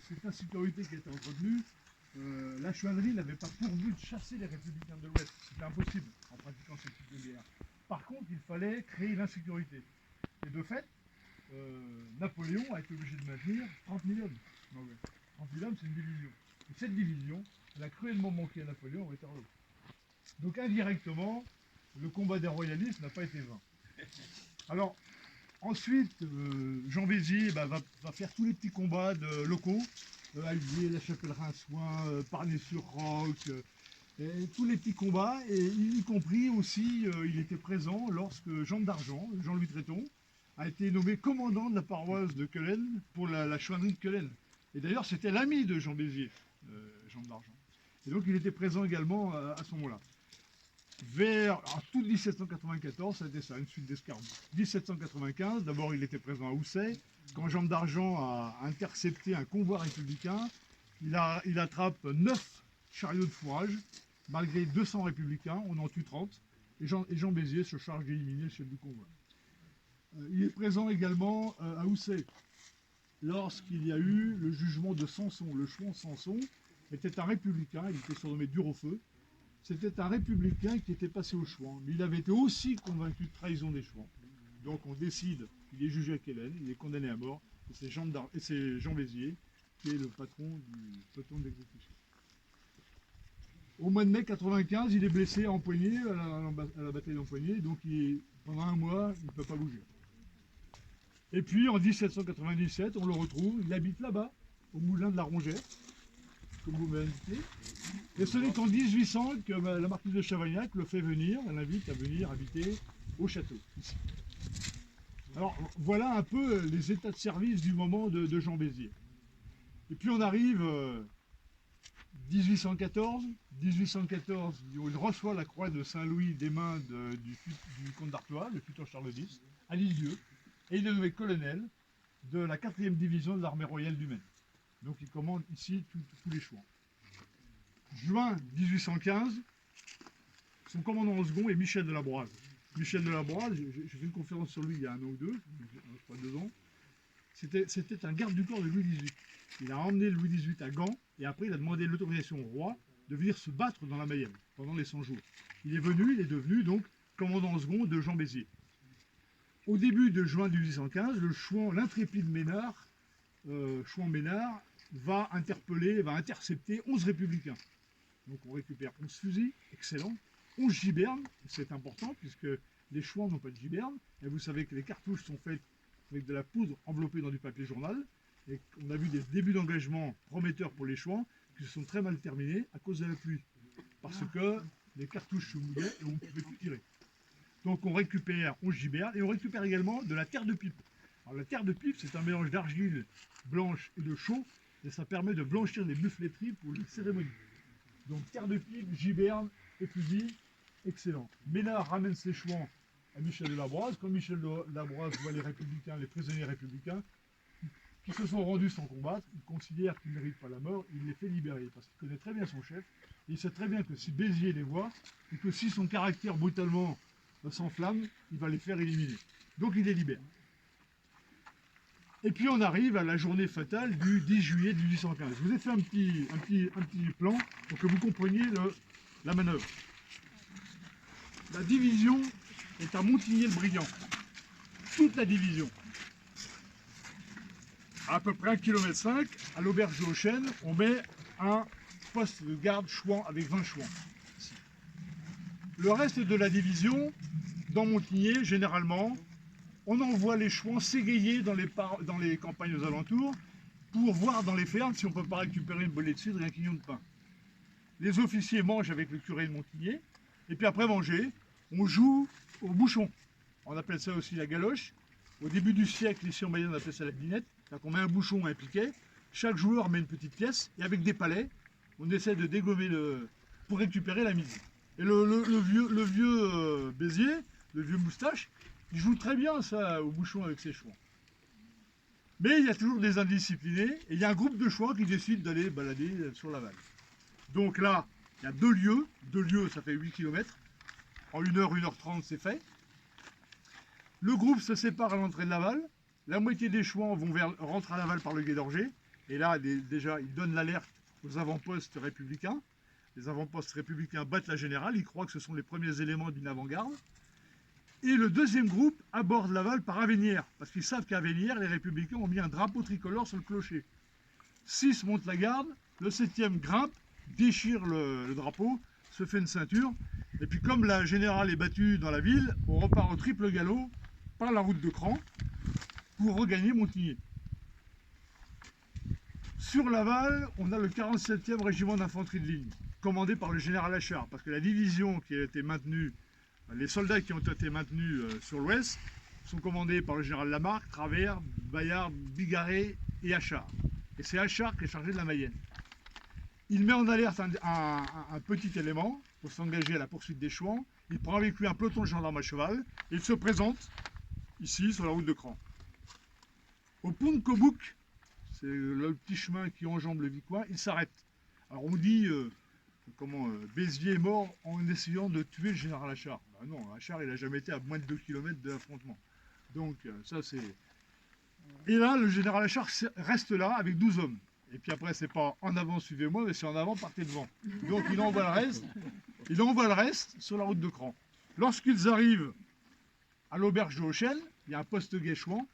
cette insécurité qui était entretenue, la chouannerie n'avait pas pour but de chasser les républicains de l'Ouest. C'était impossible en pratiquant ce type de guerre. Par contre, il fallait créer l'insécurité. Et de fait, Napoléon a été obligé de maintenir 30 000 hommes. 30 000 hommes, c'est une division. Et cette division, elle a cruellement manqué à Napoléon à Waterloo. Donc indirectement, le combat des royalistes n'a pas été vain. Alors, ensuite, Jean Béziers va faire tous les petits combats locaux, Allier, La Chapelle-Rinçoin, Parnay-sur-Roc, tous les petits combats, et y compris aussi, il était présent lorsque Jean d'Argent, Jean-Louis Tréton, a été nommé commandant de la paroisse de Quelen pour la chouannerie de Quelen. Et d'ailleurs, c'était l'ami de Jean Béziers, Jean d'Argent. Et donc, il était présent également à ce moment-là. Vers tout 1794, ça a été ça, une suite d'escarboues. 1795, d'abord il était présent à Housset. Quand Jean d'Argent a intercepté un convoi républicain, il attrape 9 chariots de fourrage, malgré 200 républicains, on en tue 30, et Jean Béziers se charge d'éliminer le chef du convoi. Il est présent également à Housset, lorsqu'il y a eu le jugement de Samson. Le chouan Samson était un républicain, il était surnommé dur au feu. C'était un républicain qui était passé au Chouan, mais il avait été aussi convaincu de trahison des Chouans. Donc on décide qu'il est jugé à Quelen, il est condamné à mort, et c'est Jean Béziers qui est le patron du peloton d'exécution. Au mois de mai 95, il est blessé en poignet, à la bataille d'Empoigné, donc pendant un mois, il ne peut pas bouger. Et puis en 1797, on le retrouve, il habite là-bas, au moulin de la Rongère, comme vous m'avez indiqué. Et ce n'est qu'en 1800 que la marquise de Chavagnac le fait venir, elle l'invite à venir habiter au château, ici. Alors voilà un peu les états de service du moment de Jean Béziers. Et puis on arrive 1814. 1814, il reçoit la croix de Saint-Louis des mains du comte d'Artois, le futur Charles X, à Lisieux, et il est nommé colonel de la 4e division de l'armée royale du Maine. Donc il commande ici tous les Chouans. Juin 1815, son commandant en second est Michel de la Broise. Michel de la Broise, j'ai fait une conférence sur lui il y a un an ou deux, je crois 2 ans. C'était un garde du corps de Louis XVIII. Il a emmené Louis XVIII à Gand et après il a demandé l'autorisation au roi de venir se battre dans la Mayenne pendant les 100 jours. Il est devenu donc commandant en second de Jean Béziers. Au début de juin 1815, le chouan, l'intrépide Ménard, chouan Ménard, va intercepter 11 républicains. Donc on récupère 11 fusils, excellent, 11 gibernes, c'est important puisque les chouans n'ont pas de gibernes, et vous savez que les cartouches sont faites avec de la poudre enveloppée dans du papier journal, et on a vu des débuts d'engagement prometteurs pour les chouans qui se sont très mal terminés à cause de la pluie, parce que les cartouches se mouillaient et on ne pouvait plus tirer. Donc on récupère 11 gibernes, et on récupère également de la terre de pipe. Alors la terre de pipe, c'est un mélange d'argile blanche et de chaux, et ça permet de blanchir les buffleteries pour les cérémonies. Donc terre de pipe, giberne et fusil, excellent. Ménard ramène ses chouans à Michel de la Broise. Quand Michel de la Broise voit les républicains, les prisonniers républicains, qui se sont rendus sans combattre, il considère qu'ils ne méritent pas la mort, il les fait libérer, parce qu'il connaît très bien son chef, et il sait très bien que si Béziers les voit, et que si son caractère brutalement s'enflamme, il va les faire éliminer. Donc il les libère. Et puis on arrive à la journée fatale du 10 juillet 1815. Je vous ai fait un petit plan pour que vous compreniez la manœuvre. La division est à Montigny-le-Brillant. Toute la division. À peu près 1,5 km, à l'auberge de Hauchène, on met un poste de garde chouan avec 20 chouans. Le reste de la division, dans Montigny, généralement, on envoie les chouans s'égayer dans les campagnes aux alentours pour voir dans les fermes si on ne peut pas récupérer une bolée de cidre et un quignon de pain. Les officiers mangent avec le curé de Montigny, et puis après manger, on joue au bouchon. On appelle ça aussi la galoche. Au début du siècle, ici en Mayenne, on appelle ça la dinette. C'est-à-dire qu'on met un bouchon et un piquet, chaque joueur met une petite pièce, et avec des palets, on essaie de dégommer pour récupérer la mise. Et le vieux Béziers, le vieux moustache, il joue très bien ça au bouchon avec ses chouans. Mais il y a toujours des indisciplinés, et il y a un groupe de chouans qui décide d'aller balader sur la Val. Donc là, il y a 2 lieux. 2 lieux, ça fait 8 km. En 1h, 1h30, c'est fait. Le groupe se sépare à l'entrée de Laval. La moitié des chouans rentrent à Laval par le Gué d'Orgé. Et là, déjà, il donne l'alerte aux avant-postes républicains. Les avant-postes républicains battent la générale, ils croient que ce sont les premiers éléments d'une avant-garde. Et le deuxième groupe aborde Laval par Avenir, parce qu'ils savent qu'à Avenir, les républicains ont mis un drapeau tricolore sur le clocher. 6 montent la garde, le 7e grimpe, déchire le drapeau, se fait une ceinture, et puis comme la générale est battue dans la ville, on repart au triple galop par la route de Cran pour regagner Montigny. Sur Laval, on a le 47e régiment d'infanterie de ligne, commandé par le général Achard, parce que la division qui a été maintenue, les soldats qui ont été maintenus sur l'ouest, sont commandés par le général Lamarque, Travers, Bayard, Bigarré et Achard. Et c'est Achard qui est chargé de la Mayenne. Il met en alerte un petit élément pour s'engager à la poursuite des Chouans. Il prend avec lui un peloton de gendarmes à cheval et il se présente ici sur la route de Cran. Au pont de Cobouk, c'est le petit chemin qui enjambe le Vicoin, il s'arrête. Alors on dit Béziers est mort en essayant de tuer le général Achard. Ben non, Achard il n'a jamais été à moins de 2 km de l'affrontement. Donc ça c'est... Et là, le général Achard reste là avec 12 hommes. Et puis après, c'est pas en avant, suivez-moi, mais c'est en avant, partez devant. Donc il envoie le reste sur la route de Cran. Lorsqu'ils arrivent à l'auberge de Hauchen, il y a un poste guet-chouan,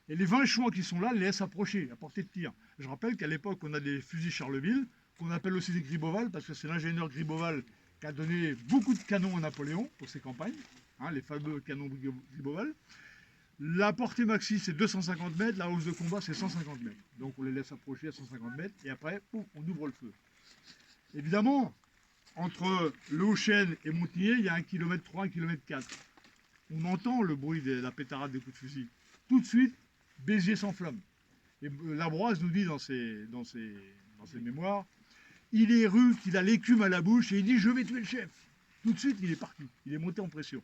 et les 20 chouans qui sont là les laissent approcher, à portée de tir. Je rappelle qu'à l'époque, on a des fusils Charleville, qu'on appelle aussi des Griboval, parce que c'est l'ingénieur Griboval qui a donné beaucoup de canons à Napoléon pour ses campagnes, hein, les fameux canons Griboval. La portée maxi, c'est 250 mètres, la hausse de combat, c'est 150 mètres. Donc on les laisse approcher à 150 mètres, et après, pouf, on ouvre le feu. Évidemment, entre le Hauchen et Montigny, il y a 1,3 km, 1,4 km. On entend le bruit de la pétarade des coups de fusil. Tout de suite, Béziers s'enflamme. Et Labroise nous dit dans ses mémoires, il est rude, qu'il a l'écume à la bouche, et il dit « je vais tuer le chef ». Tout de suite, il est parti, il est monté en pression.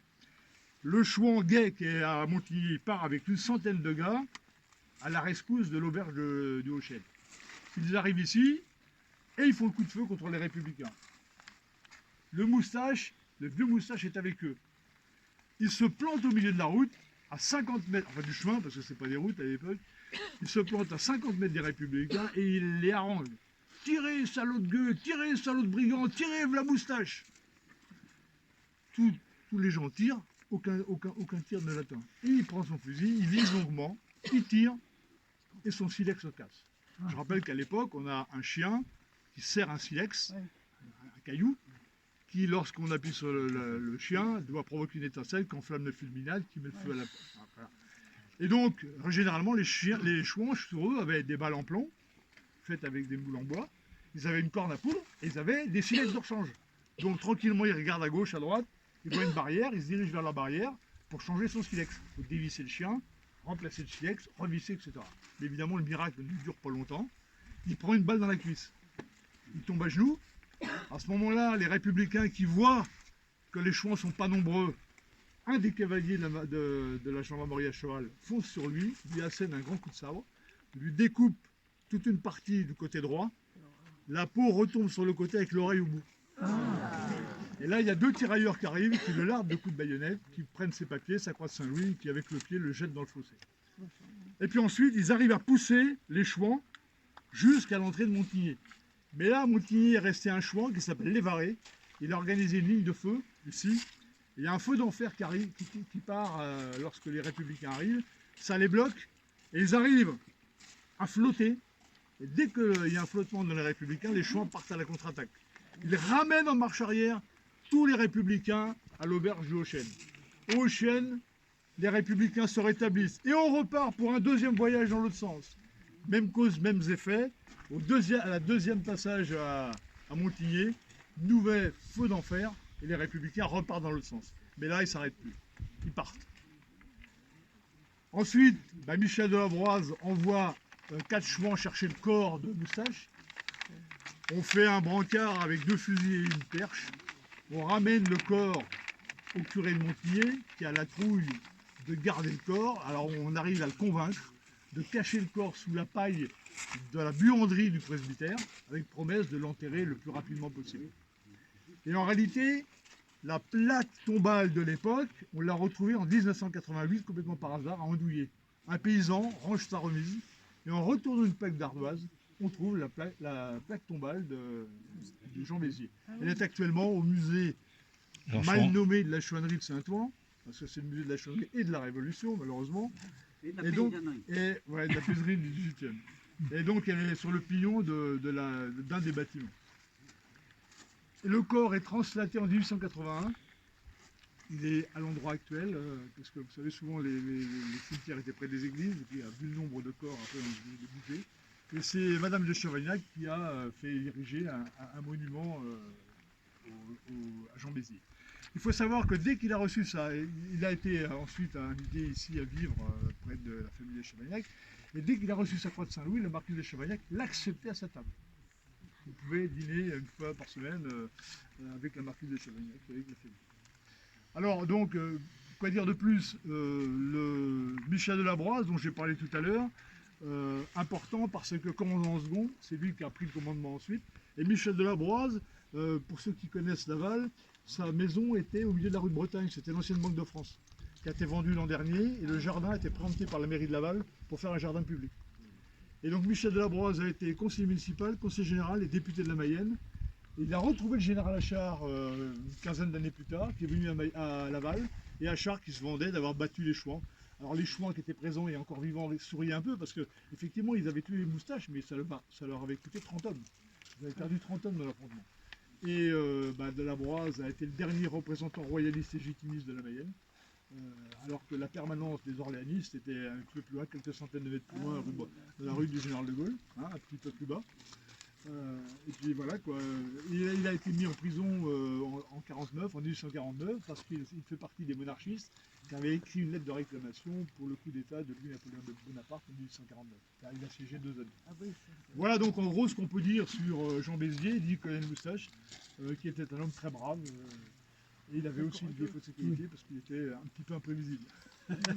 Le chouan guet qui est à Montigny part avec une centaine de gars à la rescousse de l'auberge du Hauchen. Ils arrivent ici et ils font le coup de feu contre les républicains. Le vieux moustache est avec eux. Il se plante au milieu de la route, à 50 mètres, enfin du chemin, parce que c'est pas des routes à l'époque, il se plante à 50 mètres des républicains et il les harangue. Tirez, salauds de gueux, tirez, salauds de brigands, tirez, la moustache. Tous les gens tirent. Aucun tir ne l'atteint. Et il prend son fusil, il vise longuement, il tire, et son silex se casse. Je rappelle qu'à l'époque, on a un chien qui serre un silex, un caillou, qui, lorsqu'on appuie sur le chien, doit provoquer une étincelle qui enflamme le fulminate, qui met le feu à la... Voilà. Et donc, généralement, les chouans, sur eux, avaient des balles en plomb, faites avec des moules en bois, ils avaient une corne à poudre, et ils avaient des silex de rechange. Donc, tranquillement, ils regardent à gauche, à droite, ils voient une barrière, ils se dirigent vers la barrière pour changer son silex. Il faut dévisser le chien, remplacer le silex, revisser, etc. Mais évidemment, le miracle ne dure pas longtemps. Il prend une balle dans la cuisse. Il tombe à genoux. À ce moment-là, les républicains qui voient que les chouans ne sont pas nombreux, un des cavaliers de la gendarmerie à cheval fonce sur lui, lui assène un grand coup de sabre, lui découpe toute une partie du côté droit, la peau retombe sur le côté avec l'oreille au bout. Et là, il y a 2 tirailleurs qui arrivent, qui le lardent de coups de baïonnette, qui prennent ses papiers, sa croix de Saint-Louis, qui avec le pied le jettent dans le fossé. Et puis ensuite, ils arrivent à pousser les chouans jusqu'à l'entrée de Montigny. Mais là, Montigny est resté un chouan qui s'appelle Lévaré. Il a organisé une ligne de feu, ici. Il y a un feu d'enfer qui part lorsque les républicains arrivent. Ça les bloque, et ils arrivent à flotter. Et dès qu'il y a un flottement dans les républicains, les chouans partent à la contre-attaque. Ils ramènent en marche arrière tous les républicains à l'auberge du Hauchen. Au Hauchen, les républicains se rétablissent. Et on repart pour un deuxième voyage dans l'autre sens. Même cause, mêmes effets. À la deuxième passage à Montigny, nouvel feu d'enfer. Et les républicains repartent dans l'autre sens. Mais là, ils ne s'arrêtent plus. Ils partent. Ensuite, Michel de Labroise envoie 4 chouans chercher le corps de Moustache. On fait un brancard avec 2 fusils et une perche. On ramène le corps au curé de Montigny, qui a la trouille de garder le corps. Alors on arrive à le convaincre de cacher le corps sous la paille de la buanderie du presbytère, avec promesse de l'enterrer le plus rapidement possible. Et en réalité, la plaque tombale de l'époque, on l'a retrouvée en 1988, complètement par hasard, à Andouillé. Un paysan range sa remise, Et en retournant une plaque d'ardoise, on trouve la plaque tombale de Jean Béziers. Elle est actuellement au musée mal nommé de la chouannerie de Saint-Ouen, parce que c'est le musée de la chouannerie et de la Révolution, malheureusement. Et de Et donc, paysannerie. ouais, de la paysannerie du 18e. Et donc, elle est sur le pignon d'un des bâtiments. Et le corps est translaté en 1881. Il est à l'endroit actuel, parce que vous savez, souvent les cimetières étaient près des églises, et puis vu le nombre de corps, après on se dégoûté. Et c'est Madame de Chavagnac qui a fait ériger un monument à Jean Béziers. Il faut savoir que dès qu'il a reçu ça, il a été ensuite invité ici à vivre près de la famille de Chavagnac, et dès qu'il a reçu sa croix de Saint-Louis, le marquis de Chavagnac l'acceptait à sa table. Vous pouvez dîner une fois par semaine avec la marquise de Chavagnac, avec la famille. Alors donc, quoi dire de plus, le Michel de la Broise, dont j'ai parlé tout à l'heure, important parce que commandant second, c'est lui qui a pris le commandement ensuite. Et Michel de la Broise, pour ceux qui connaissent Laval, sa maison était au milieu de la rue de Bretagne, c'était l'ancienne Banque de France, qui a été vendue l'an dernier, et le jardin a été préempté par la mairie de Laval pour faire un jardin public. Et donc Michel de la Broise a été conseiller municipal, conseiller général et député de la Mayenne. Et il a retrouvé le général Achard une quinzaine d'années plus tard, qui est venu à Laval, et Achard qui se vendait d'avoir battu les Chouans. Alors les Chouans qui étaient présents et encore vivants souriaient un peu, parce qu'effectivement ils avaient tous les moustaches, mais ça leur avait coûté 30 hommes. Ils avaient perdu 30 hommes dans l'affrontement. Et de la Broise a été le dernier représentant royaliste légitimiste de la Mayenne. Alors que la permanence des Orléanistes était un peu plus loin, quelques centaines de mètres plus loin, dans la rue du Général de Gaulle, hein, un petit peu plus bas. Et puis voilà quoi. Il a été mis en prison en 1849, parce qu'il fait partie des monarchistes qui avaient écrit une lettre de réclamation pour le coup d'État de Louis-Napoléon Bonaparte en 1849. Car il a siégé 2 années. Ah oui, Voilà donc en gros ce qu'on peut dire sur Jean Béziers, dit Colonel Moustache, qui était un homme très brave. Et il avait aussi le défaut de sécurité parce qu'il était un petit peu imprévisible.